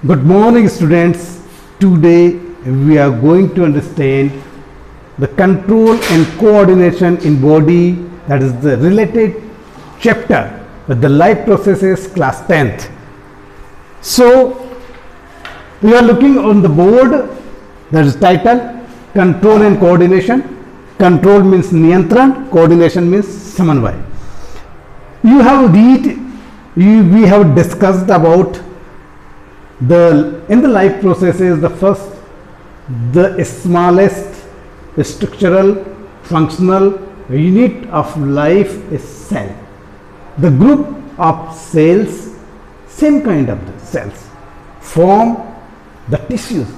Good morning, students. Today we are going to understand the control and coordination in body, that is the related chapter with the life processes, class 10th. So we are looking on the board, that is title control and coordination. Control means niyantran, coordination means samanvay. You have we have discussed about in the life processes, the smallest structural functional unit of life is cell. The group of cells, same kind of the cells, form the tissues.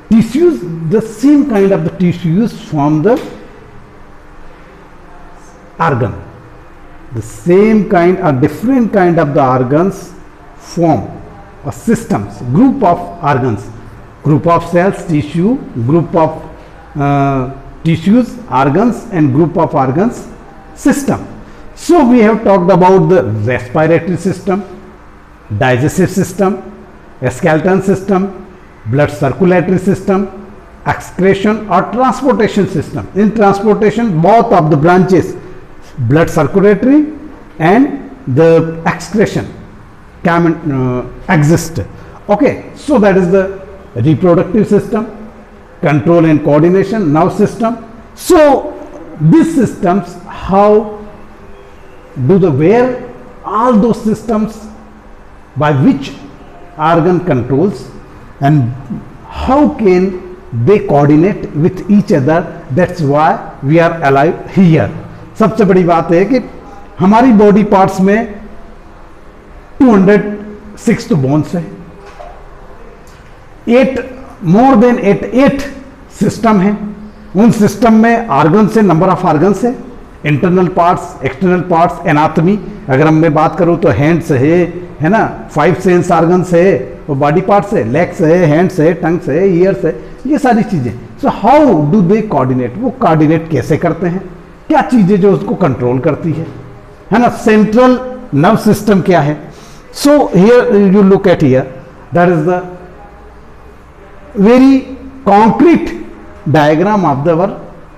The same kind of the tissues form the organ. The same kind or different kind of the organs form or systems, group of organs, group of cells, tissue, group of tissues, organs, and group of organs, system. So we have talked about the respiratory system, digestive system, skeletal system, blood circulatory system, excretion or transportation system. In transportation, both of the branches, blood circulatory and the excretion, can exist. Okay, so that is the reproductive system, control and coordination, nerve system. So these systems, how do where all those systems by which organ controls and how can they coordinate with each other? That's why we are alive here. सबसे बड़ी बात है कि हमारी body parts में 206 तो bones है, 8 system है. उन सिस्टम में ऑर्गन से नंबर ऑफ ऑर्गन्स है, internal parts, external parts, anatomy. अगर मैं बात करूं तो हैंड्स है ना, 5 सेंस ऑर्गन्स है, वो बॉडी पार्ट्स है, लेग्स है, हैंड्स है, टंग्स है, ईयर्स है, ये सारी चीजें. So how do they coordinate? वो कोऑर्डिनेट कैसे करते हैं? क्या चीजें जो उसको कंट्रोल करती है ना? सेंट्रल नर्व सिस्टम क्या है? So here you look at here, that is the very concrete diagram of our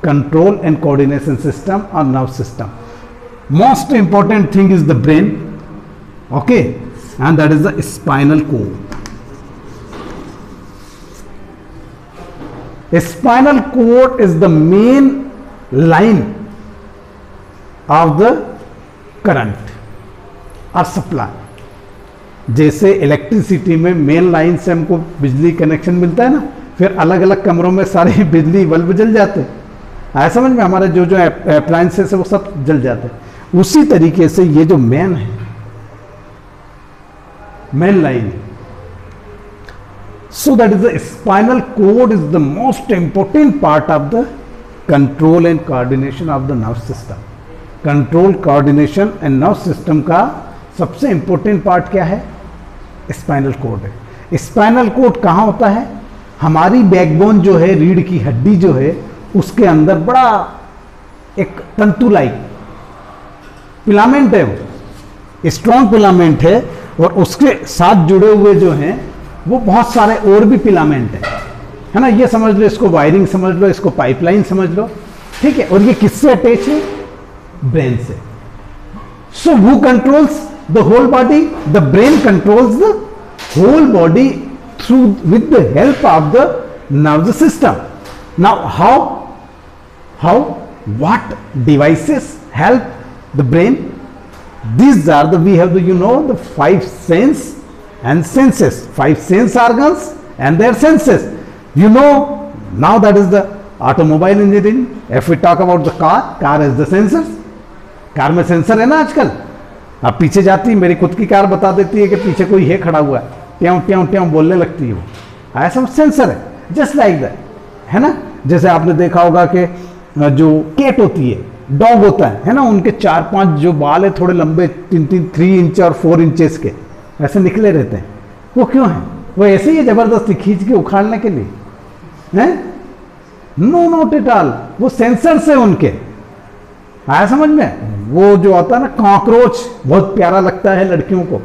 control and coordination system or nerve system. Most important thing is the brain, okay, and that is the spinal cord. Spinal cord is the main line of the current or supply. जैसे electricity में main line से हमको बिजली connection मिलता है ना, फिर अलग अलग कमरों में सारे बिजली बल्ब जल जाते हैं. आया समझ में? हमारे जो अप्लायंसेस है वो सब जल जाते हैं. उसी तरीके से ये जो मेन है, main line, so that is the spinal cord is the most important part of the control and coordination of the nerve system. Control, coordination and nerve system का सबसे इंपॉर्टेंट पार्ट क्या है? स्पाइनल कोड है. Spinal cord कहाँ होता है? हमारी backbone जो है, रीढ़ की हड्डी जो है, उसके अंदर बड़ा एक तंतु लाइक फिलामेंट है, वो स्ट्रॉन्ग फिलामेंट है, और उसके साथ जुड़े हुए जो हैं वो बहुत सारे और भी फिलामेंट है ना. ये समझ लो, इसको वायरिंग समझ लो, इसको पाइपलाइन समझ लो, ठीक है. और ये किससे अटैच है? ब्रेन से. So who controls the whole body? The brain controls the whole body through with the help of the nervous system. Now what devices help the brain? These are we have the 5 sense and senses, 5 sense organs and their senses. Now that is the automobile engineering. If we talk about the car is the sensors. Car में sensor है ना आजकल. अब पीछे जाती है, मेरी खुद की कार बता देती है कि पीछे कोई है खड़ा हुआ है, ट्यां ट्यां ट्यां बोलने लगती है वो. ऐसा सेंसर है. जस्ट लाइक दैट, है ना. जैसे आपने देखा होगा कि जो कैट होती है, डॉग होता है ना, उनके 4-5 जो बाल है थोड़े लंबे, 3 इंच और 4 इंचेस के ऐसे निकले रहते हैं. वो क्यों है? वो ऐसे ही जबरदस्ती खींच के उखाड़ने के लिए है? No, not at all. वो सेंसर से उनके आया समझ में? वो जो आता है ना कॉकरोच, बहुत प्यारा लगता है लड़कियों को,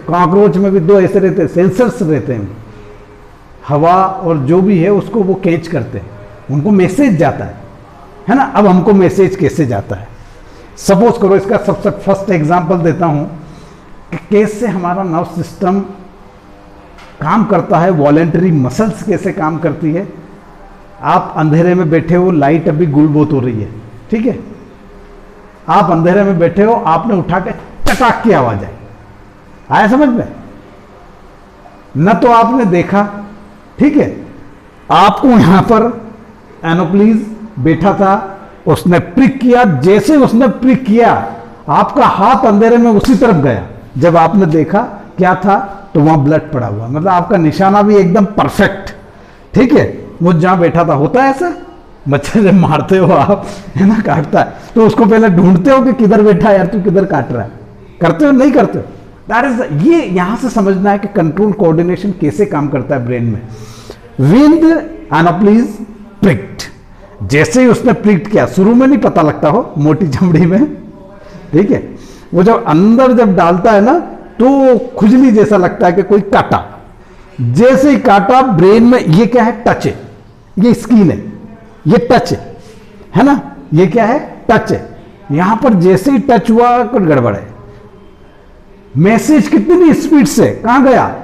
कॉकरोच में भी दो ऐसे रहते हैं, सेंसर्स रहते हैं, हवा और जो भी है उसको वो कैच करते हैं, उनको मैसेज जाता है ना। अब हमको मैसेज कैसे जाता है, सपोज करो इसका सबसे फर्स्ट एग्जांपल देता हूं कि कैसे हमारा नर्व सिस्टम काम करता है, वॉलेंटरी मसल्स कैसे काम करती है। आप अंधेरे में बैठे हो, लाइट अभी गुलबोत हो रही है, ठीक है, आप अंधेरे में बैठे हो, आपने उठा के चटाक की आवाज आई, आया समझ में, न तो आपने देखा, ठीक है, आपको यहां पर एनोप्लीज बैठा था, उसने प्रिक किया, जैसे उसने प्रिक किया आपका हाथ अंधेरे में उसी तरफ गया, जब आपने देखा क्या था तो वहां ब्लड पड़ा हुआ, मतलब आपका निशाना भी एकदम परफेक्ट, ठीक है, वो जहां बैठा था। होता है ऐसा, मच्छर जब मारते हो आप, है ना, काटता है तो उसको पहले ढूंढते हो कि किधर बैठा है यार, तू किधर काट रहा है, करते हो नहीं करते हो, दैट इज, ये यहां से समझना है कि कंट्रोल कोऑर्डिनेशन कैसे काम करता है ब्रेन में। विंड एनोप्लीज प्रिक्ड, जैसे ही उसने प्रिक्ट किया, शुरू में नहीं पता लगता हो मोटी चमड़ी में, ठीक है, वो जब अंदर जब डालता है ना तो खुजली जैसा लगता है कि कोई काटा, जैसे ही काटा ब्रेन में, ये क्या है, टच है, ये स्किन है, ये टच है ना, ये क्या है, टच है, यहां पर जैसे ही टच हुआ कुछ गड़बड़ है, मैसेज कितनी स्पीड से कहां गया,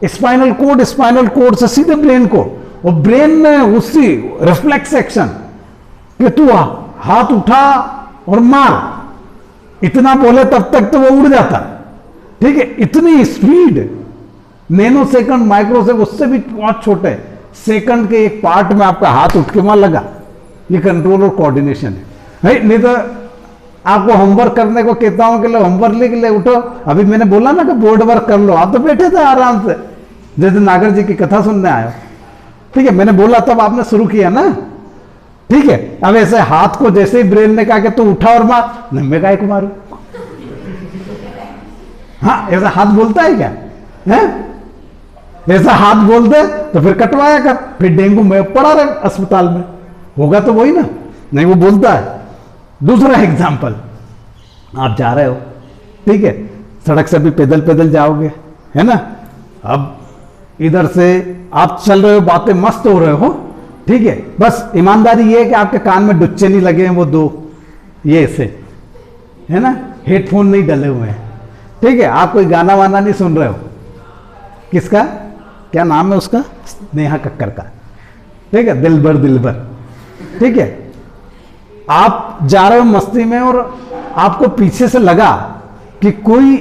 स्पाइनल कोड से सीधे ब्रेन को, और ब्रेन में उसी रिफ्लेक्स एक्शन कि तू हाथ उठा और मार, इतना बोले तब तक तो वो उड़ जाता, ठीक है, इतनी speed, nano second, micro second, उससे भी बहुत छोटे सेकंड के एक पार्ट में आपका हाथ उठ के वहां लगा। ये कंट्रोल और कोऑर्डिनेशन है। नहीं तो आपको होमवर्क करने को कहता हूं कि लो होमवर्क लिख ले, उठो, अभी मैंने बोला ना कि बोर्ड वर्क कर लो, आप तो बैठे थे आराम से, जैसे नागर जी की कथा सुनने आए, ठीक है, मैंने बोला तब आपने शुरू किया ना, ठीक है। अब ऐसे हाथ को जैसे ही ब्रेन ने कहा कि तू उठा और मार, मैं काय को मारू, हाँ ऐसा हाथ बोलता है क्या, है ऐसा हाथ बोल दे तो फिर कटवाया कर, फिर डेंगू में पड़ा रहे अस्पताल में, होगा तो वही ना, नहीं वो बोलता है। दूसरा एग्जाम्पल, आप जा रहे हो, ठीक है, सड़क से भी पैदल पैदल जाओगे, है ना, अब इधर से आप चल रहे हो, बातें मस्त हो रहे हो, ठीक है, बस ईमानदारी ये है कि आपके कान में डुच्चे नहीं लगे हैं, वो दो ये ऐसे, है ना, हेडफोन नहीं डले हुए हैं, ठीक है, आप कोई गाना वाना नहीं सुन रहे हो, किसका क्या नाम है उसका, नेहा कक्कर का, ठीक है, दिलबर, ठीक है, आप जा रहे हो मस्ती में और आपको पीछे से लगा कि कोई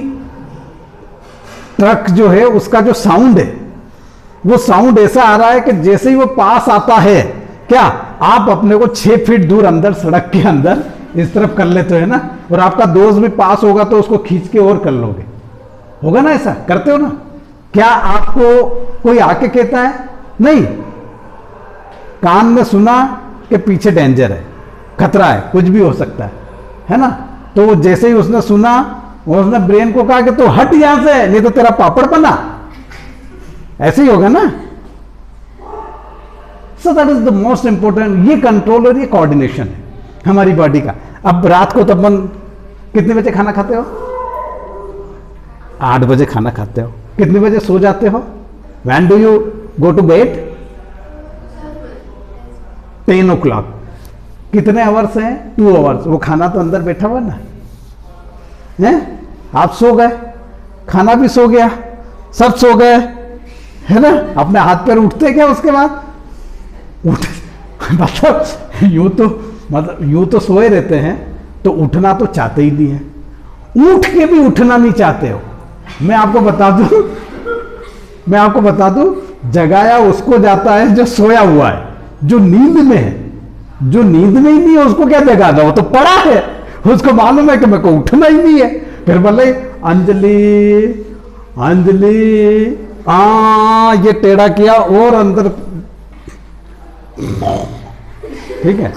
ट्रक जो है उसका जो साउंड है वो साउंड ऐसा आ रहा है कि जैसे ही वो पास आता है, क्या आप अपने को 6 फीट दूर अंदर सड़क के अंदर इस तरफ कर लेते हो ना, और आपका दोस्त भी पास होगा तो उसको खींच के और कर लोगे, होगा ना, ऐसा करते हो ना। क्या आपको कोई आके कहता है, नहीं, कान में सुना कि पीछे डेंजर है, खतरा है, कुछ भी हो सकता है ना, तो जैसे ही उसने सुना, उसने ब्रेन को कहा कि तू हट यहां से, नहीं तो तेरा पापड़ बना, ऐसे ही होगा ना। So that is the most important, ये कंट्रोल और ये कोऑर्डिनेशन है हमारी बॉडी का। अब रात को तब कितने बजे खाना खाते हो, 8 बजे खाना खाते हो, कितने बजे सो जाते हो, when do you go to bed, 10 o'clock, कितने आवर्स हैं, 2 आवर्स, वो खाना तो अंदर बैठा हुआ ना है, आप सो गए, खाना भी सो गया, सब सो गए, है ना, अपने हाथ पैर उठते क्या उसके बाद, उठ मतलब यूं तो सोए रहते हैं, तो उठना तो चाहते ही नहीं है, उठ के भी उठना नहीं चाहते हो। मैं आपको बता दूं, जगाया उसको जाता है जो सोया हुआ है, जो नींद में है, जो नींद में ही नहीं है उसको क्या जगाना, वो तो पड़ा है, उसको मालूम है कि मेरे को उठना ही नहीं है, फिर बोले अंजलि ये टेढ़ा किया और अंदर, ठीक है,